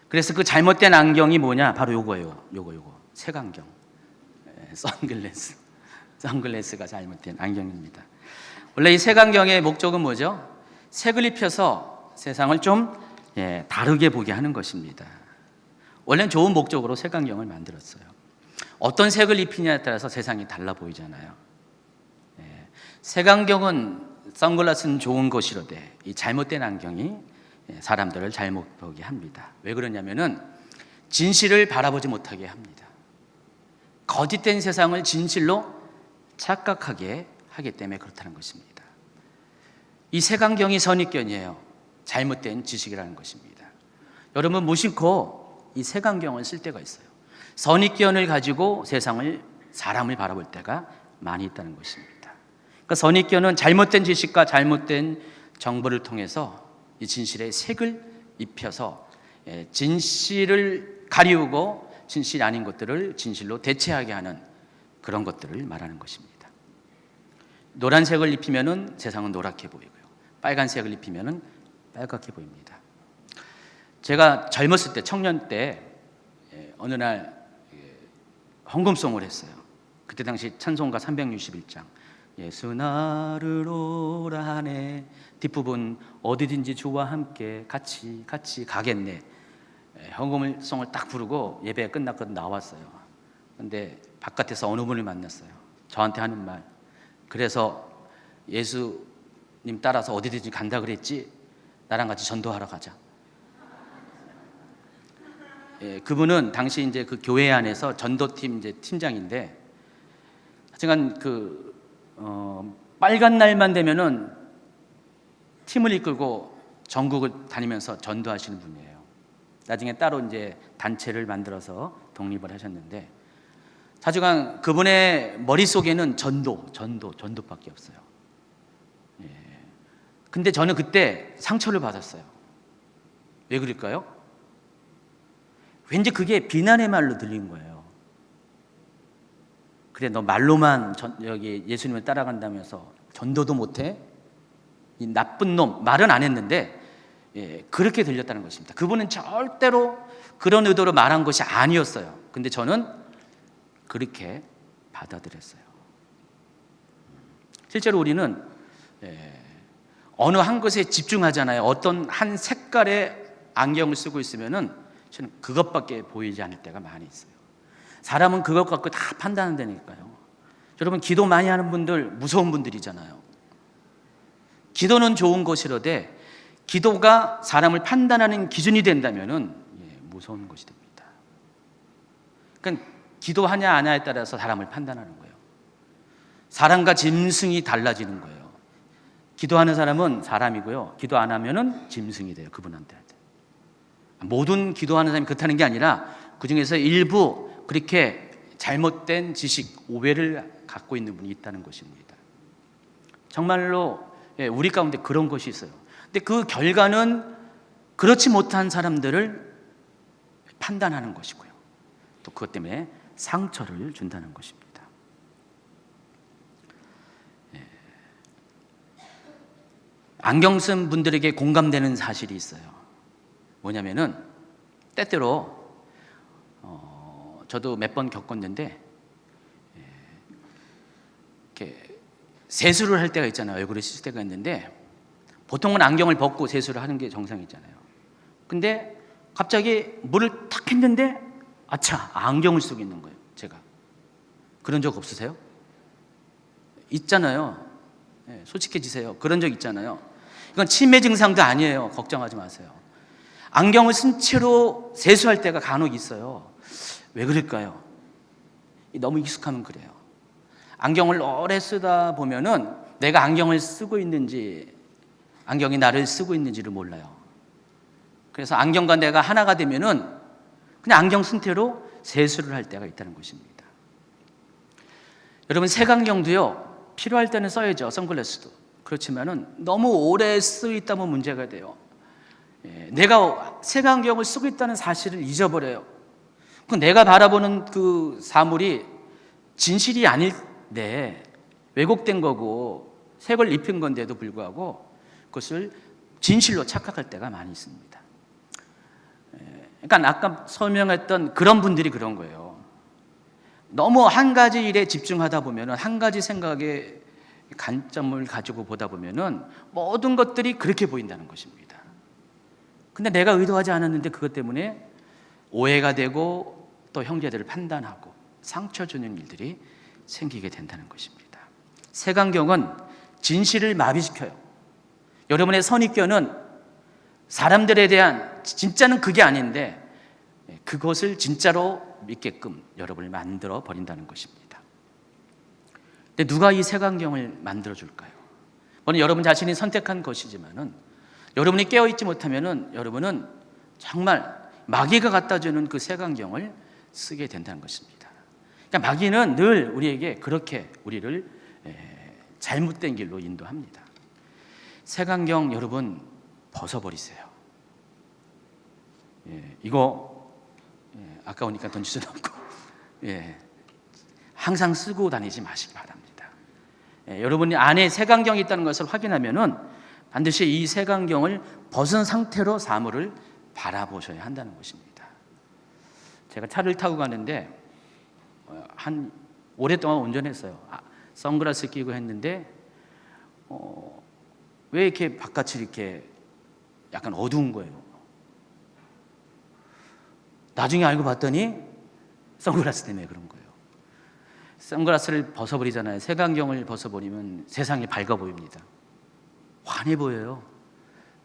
그래서 그 잘못된 안경이 뭐냐? 바로 요거예요. 요거 색안경, 선글라스가 잘못된 안경입니다. 원래 이 색안경의 목적은 뭐죠? 색을 입혀서 세상을 좀 다르게 보게 하는 것입니다. 원래는 좋은 목적으로 색안경을 만들었어요. 어떤 색을 입히냐에 따라서 세상이 달라 보이잖아요. 색안경은, 선글라스는 좋은 것이로되 이 잘못된 안경이 사람들을 잘못 보게 합니다. 왜 그러냐면은 진실을 바라보지 못하게 합니다. 거짓된 세상을 진실로 착각하게 하기 때문에 그렇다는 것입니다. 이 색안경이 선입견이에요. 잘못된 지식이라는 것입니다. 여러분 무심코 이 색안경을 쓸 때가 있어요. 선입견을 가지고 사람을 바라볼 때가 많이 있다는 것입니다. 그러니까 선입견은 잘못된 지식과 잘못된 정보를 통해서 이 진실의 색을 입혀서 진실을 가리우고 진실이 아닌 것들을 진실로 대체하게 하는 그런 것들을 말하는 것입니다. 노란색을 입히면은 세상은 노랗게 보이고요. 빨간색을 입히면은 빨갛게 보입니다. 제가 젊었을 때, 청년 때 어느 날 헌금송을 했어요. 그때 당시 찬송가 361장 예수 나를 오라 하네, 뒷부분 어디든지 주와 함께 같이 가겠네. 헌금송을 딱 부르고 예배가 끝났거든 나왔어요. 근데 바깥에서 어느 분을 만났어요. 저한테 하는 말, 그래서 예수님 따라서 어디든지 간다 그랬지? 나랑 같이 전도하러 가자. 그분은 당시 이제 그 교회 안에서 전도팀 이제 팀장인데, 하여간 빨간 날만 되면은 팀을 이끌고 전국을 다니면서 전도하시는 분이에요. 나중에 따로 이제 단체를 만들어서 독립을 하셨는데, 하여간 그분의 머릿속에는 전도밖에 없어요. 근데 저는 그때 상처를 받았어요. 왜 그럴까요? 왠지 그게 비난의 말로 들린 거예요. 그래, 너 말로만 여기 예수님을 따라간다면서 전도도 못해? 이 나쁜 놈, 말은 안 했는데 그렇게 들렸다는 것입니다. 그분은 절대로 그런 의도로 말한 것이 아니었어요. 근데 저는 그렇게 받아들였어요. 실제로 우리는 어느 한 것에 집중하잖아요. 어떤 한 색깔의 안경을 쓰고 있으면은 저는 그것밖에 보이지 않을 때가 많이 있어요. 사람은 그것 갖고 다 판단한다니까요. 여러분, 기도 많이 하는 분들 무서운 분들이잖아요. 기도는 좋은 것이로되 기도가 사람을 판단하는 기준이 된다면은 무서운 것이 됩니다. 그러니까 기도하냐 안 하냐에 따라서 사람을 판단하는 거예요. 사람과 짐승이 달라지는 거예요. 기도하는 사람은 사람이고요, 기도 안 하면은 짐승이 돼요. 그분한테 모든 기도하는 사람이 그렇다는 게 아니라 그 중에서 일부 그렇게 잘못된 지식, 오해를 갖고 있는 분이 있다는 것입니다. 정말로 우리 가운데 그런 것이 있어요. 근데 그 결과는 그렇지 못한 사람들을 판단하는 것이고요, 또 그것 때문에 상처를 준다는 것입니다. 안경 쓴 분들에게 공감되는 사실이 있어요. 뭐냐면은 때때로 저도 몇 번 겪었는데, 이렇게 세수를 할 때가 있잖아요. 얼굴에 씻을 때가 있는데 보통은 안경을 벗고 세수를 하는 게 정상이잖아요. 근데 갑자기 물을 탁 했는데 아차, 안경을 쓰고 있는 거예요. 제가 그런 적 없으세요? 있잖아요. 솔직해지세요. 그런 적 있잖아요. 이건 치매 증상도 아니에요. 걱정하지 마세요. 안경을 쓴 채로 세수할 때가 간혹 있어요. 왜 그럴까요? 너무 익숙하면 그래요. 안경을 오래 쓰다 보면은 내가 안경을 쓰고 있는지 안경이 나를 쓰고 있는지를 몰라요. 그래서 안경과 내가 하나가 되면은 그냥 안경 쓴 채로 세수를 할 때가 있다는 것입니다. 여러분, 색안경도요, 필요할 때는 써야죠. 선글라스도. 그렇지만은 너무 오래 쓰고 있다면 문제가 돼요. 내가 색안경을 쓰고 있다는 사실을 잊어버려요. 내가 바라보는 그 사물이 진실이 아닌데 왜곡된 거고 색을 입힌 건데도 불구하고 그것을 진실로 착각할 때가 많이 있습니다. 그러니까 아까 설명했던 그런 분들이 그런 거예요. 너무 한 가지 일에 집중하다 보면, 한 가지 생각에 관점을 가지고 보다 보면 모든 것들이 그렇게 보인다는 것입니다. 근데 내가 의도하지 않았는데 그것 때문에 오해가 되고 또 형제들을 판단하고 상처 주는 일들이 생기게 된다는 것입니다. 색안경은 진실을 마비시켜요. 여러분의 선입견은 사람들에 대한 진짜는 그게 아닌데 그것을 진짜로 믿게끔 여러분을 만들어 버린다는 것입니다. 근데 누가 이 색안경을 만들어 줄까요? 물론 여러분 자신이 선택한 것이지만은 여러분이 깨어 있지 못하면은 여러분은 정말 마귀가 갖다 주는 그 색안경을 쓰게 된다는 것입니다. 그러니까 마귀는 늘 우리에게 그렇게 우리를 잘못된 길로 인도합니다. 색안경 여러분 벗어버리세요. 이거 아까우니까 던질 수도 없고 항상 쓰고 다니지 마시기 바랍니다. 여러분이 안에 색안경이 있다는 것을 확인하면은 반드시 이 색안경을 벗은 상태로 사물을 바라보셔야 한다는 것입니다. 제가 차를 타고 가는데 한 오랫동안 운전했어요. 선글라스 끼고 했는데 왜 이렇게 바깥이 이렇게 약간 어두운 거예요. 나중에 알고 봤더니 선글라스 때문에 그런 거예요. 선글라스를 벗어버리잖아요. 색안경을 벗어버리면 세상이 밝아 보입니다. 환해 보여요.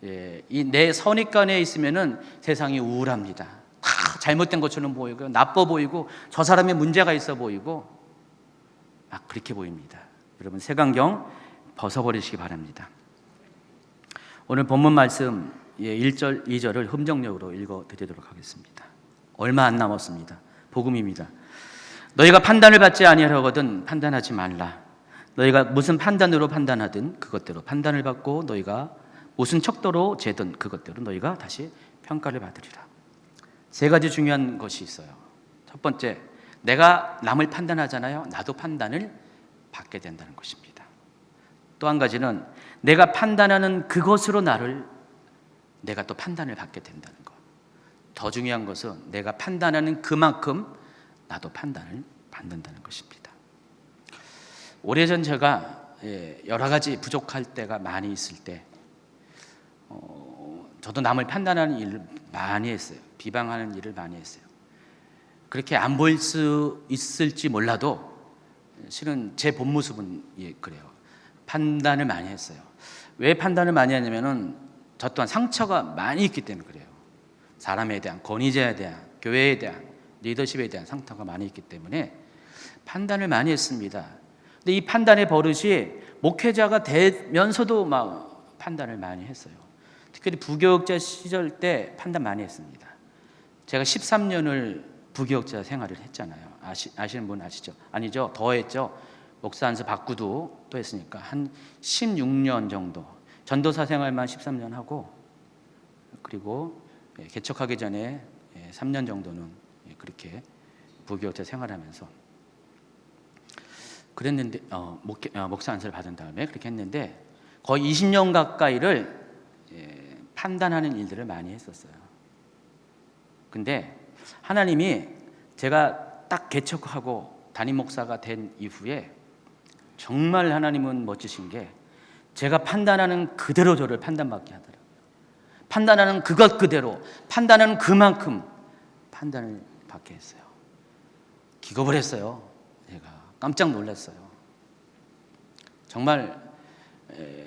이 내 선입관에 있으면은 세상이 우울합니다. 다 잘못된 것처럼 보이고 나빠 보이고 저 사람의 문제가 있어 보이고 막 그렇게 보입니다. 여러분 색안경 벗어버리시기 바랍니다. 오늘 본문 말씀 1절, 2절을 흠정력으로 읽어드리도록 하겠습니다. 얼마 안 남았습니다. 복음입니다. 너희가 판단을 받지 아니하려거든 판단하지 말라. 너희가 무슨 판단으로 판단하든 그것대로 판단을 받고 너희가 무슨 척도로 재든 그것대로 너희가 다시 평가를 받으리라. 세 가지 중요한 것이 있어요. 첫 번째, 내가 남을 판단하잖아요. 나도 판단을 받게 된다는 것입니다. 또 한 가지는 내가 판단하는 그것으로 내가 또 판단을 받게 된다는 것. 더 중요한 것은 내가 판단하는 그만큼 나도 판단을 받는다는 것입니다. 오래전 제가 여러 가지 부족할 때가 많이 있을 때 저도 남을 판단하는 일을 많이 했어요. 비방하는 일을 많이 했어요. 그렇게 안 보일 수 있을지 몰라도 실은 제 본 모습은 그래요. 판단을 많이 했어요. 왜 판단을 많이 하냐면은 저 또한 상처가 많이 있기 때문에 그래요. 사람에 대한, 권위자에 대한, 교회에 대한, 리더십에 대한 상처가 많이 있기 때문에 판단을 많이 했습니다. 근데 이 판단의 버릇이 목회자가 되면서도 막 판단을 많이 했어요. 특히 부교육자 시절 때 판단 많이 했습니다. 제가 13년을 부교육자 생활을 했잖아요. 아시는 분 아시죠? 아니죠? 더 했죠. 목사 안수 바꾸도 또 했으니까 한 16년 정도. 전도사 생활만 13년 하고 그리고 개척하기 전에 3년 정도는 그렇게 부교육자 생활하면서 그랬는데 목사 안수를 받은 다음에 그렇게 했는데 거의 20년 가까이를 판단하는 일들을 많이 했었어요. 근데 하나님이 제가 딱 개척하고 담임 목사가 된 이후에 정말 하나님은 멋지신 게 제가 판단하는 그대로 저를 판단받게 하더라고요. 판단하는 그것 그대로, 판단하는 그만큼 판단을 받게 했어요. 기겁을 했어요. 제가 깜짝 놀랐어요. 정말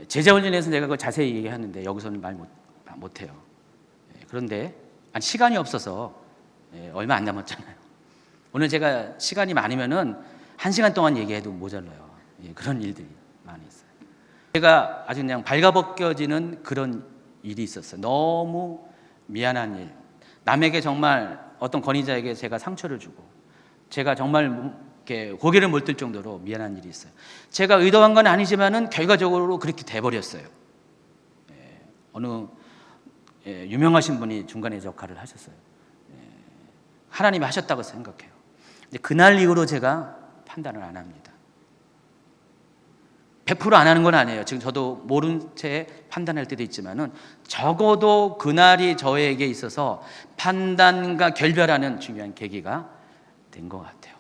제자훈련에서 내가 그걸 자세히 얘기하는데 여기서는 말 못해요. 그런데 시간이 없어서 얼마 안 남았잖아요. 오늘 제가 시간이 많으면은 1시간 동안 얘기해도 모자라요. 그런 일들이 많이 있어요. 제가 아주 그냥 발가벗겨지는 그런 일이 있었어요. 너무 미안한 일. 남에게 정말 어떤 권위자에게 제가 상처를 주고 제가 정말 이렇게 고개를 못 들 정도로 미안한 일이 있어요. 제가 의도한 건 아니지만은 결과적으로 그렇게 돼버렸어요. 어느 유명하신 분이 중간에 역할을 하셨어요. 하나님이 하셨다고 생각해요. 근데 그날 이후로 제가 판단을 안 합니다. 100%안 하는 건 아니에요. 지금 저도 모른 채 판단할 때도 있지만은 적어도 그날이 저에게 있어서 판단과 결별하는 중요한 계기가 된 것 같아요.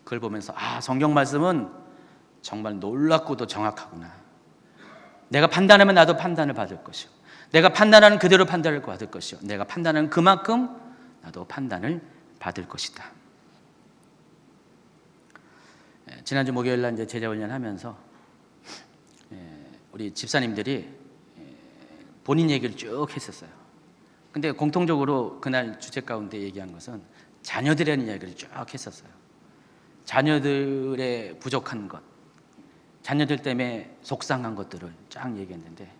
그걸 보면서 성경 말씀은 정말 놀랍고도 정확하구나. 내가 판단하면 나도 판단을 받을 것이요. 내가 판단하는 그대로 판단을 받을 것이요. 내가 판단하는 그만큼 나도 판단을 받을 것이다. 지난주 목요일 날 이제 제자 훈련 하면서 우리 집사님들이 본인 얘기를 쭉 했었어요. 근데 공통적으로 그날 주제 가운데 얘기한 것은 자녀들이라는 이야기를 쭉 했었어요. 자녀들의 부족한 것, 자녀들 때문에 속상한 것들을 쫙 얘기했는데,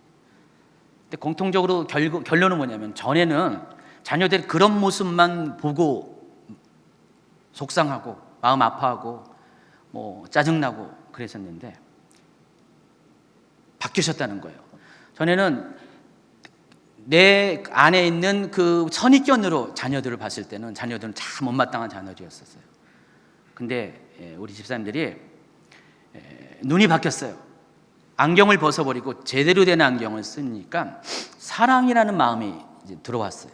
근데 공통적으로 결론은 뭐냐면, 전에는 자녀들이 그런 모습만 보고 속상하고 마음 아파하고 뭐 짜증나고 그랬었는데 바뀌셨다는 거예요. 전에는 내 안에 있는 그 선입견으로 자녀들을 봤을 때는 자녀들은 참 못마땅한 자녀들이었었어요. 근데 우리 집사님들이 눈이 바뀌었어요. 안경을 벗어버리고 제대로 된 안경을 쓰니까 사랑이라는 마음이 이제 들어왔어요.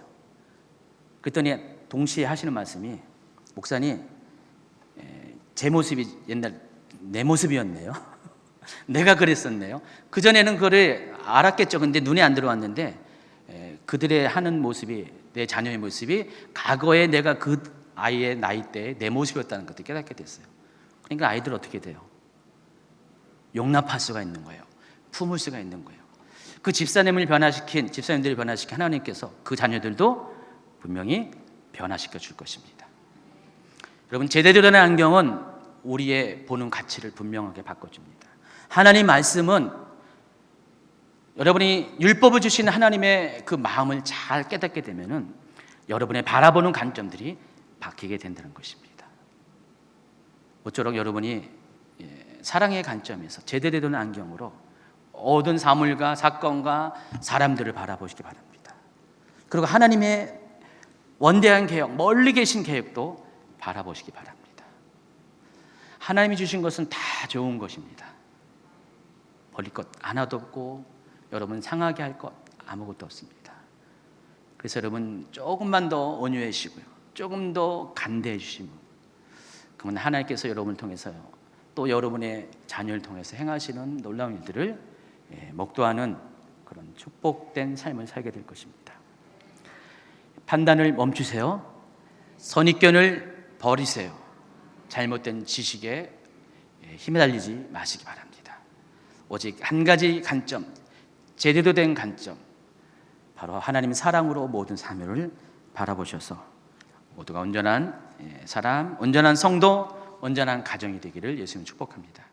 그랬더니 동시에 하시는 말씀이, 목사님, 제 모습이 옛날 내 모습이었네요. 내가 그랬었네요. 그전에는 그걸 알았겠죠. 근데 눈에 안 들어왔는데 그들의 하는 모습이, 내 자녀의 모습이 과거에 내가 그 아이의 나이 때의 내 모습이었다는 것을 깨닫게 됐어요. 그러니까 아이들 어떻게 돼요? 용납할 수가 있는 거예요. 품을 수가 있는 거예요. 그 집사님들을 변화시킨 하나님께서 그 자녀들도 분명히 변화시켜 줄 것입니다. 여러분, 제대로 된 안경은 우리의 보는 가치를 분명하게 바꿔줍니다. 하나님 말씀은 여러분이 율법을 주신 하나님의 그 마음을 잘 깨닫게 되면은 여러분의 바라보는 관점들이 바뀌게 된다는 것입니다. 모쪼록 여러분이 사랑의 관점에서 제대로 된 안경으로 모든 사물과 사건과 사람들을 바라보시기 바랍니다. 그리고 하나님의 원대한 계획, 멀리 계신 계획도 바라보시기 바랍니다. 하나님이 주신 것은 다 좋은 것입니다. 버릴 것 하나도 없고 여러분 상하게 할 것 아무것도 없습니다. 그래서 여러분 조금만 더 온유해지고요, 조금 더 간대해 주시면, 그러면 하나님께서 여러분을 통해서요, 또 여러분의 자녀를 통해서 행하시는 놀라운 일들을 목도하는 그런 축복된 삶을 살게 될 것입니다. 판단을 멈추세요. 선입견을 버리세요. 잘못된 지식에 힘에 달리지 마시기 바랍니다. 오직 한 가지 관점, 제대로 된 관점, 바로 하나님의 사랑으로 모든 사명을 바라보셔서 모두가 온전한 사람, 온전한 성도, 온전한 가정이 되기를 예수님 축복합니다.